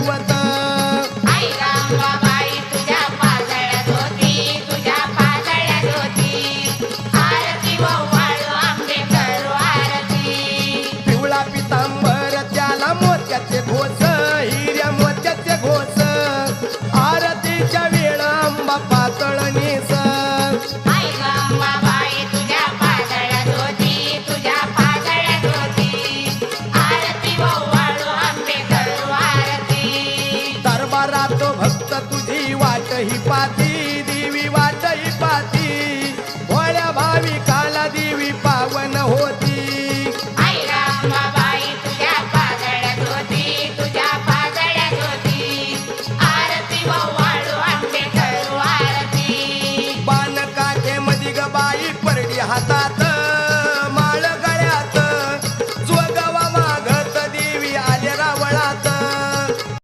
दैवत आई रंबाबाई तुझ्या पाजळ्यात होती, तुझ्या पाजळ्यात होती. आरती ओवाळू आंबे करू आरती. पिवळा पितांबर त्याला मोत्याचे घोस, हिऱ्या मोत्याचे घोस, आरतीच्या वेळा आंबा पातळ नेस. आई रंबाबाई तुझ्या पाजळ्यात होती, तुझ्या पाजळ्यात होती. आरती ओवाळू आंबे करू आरती. दरबारात भक्त तुझी वाट ही पाती,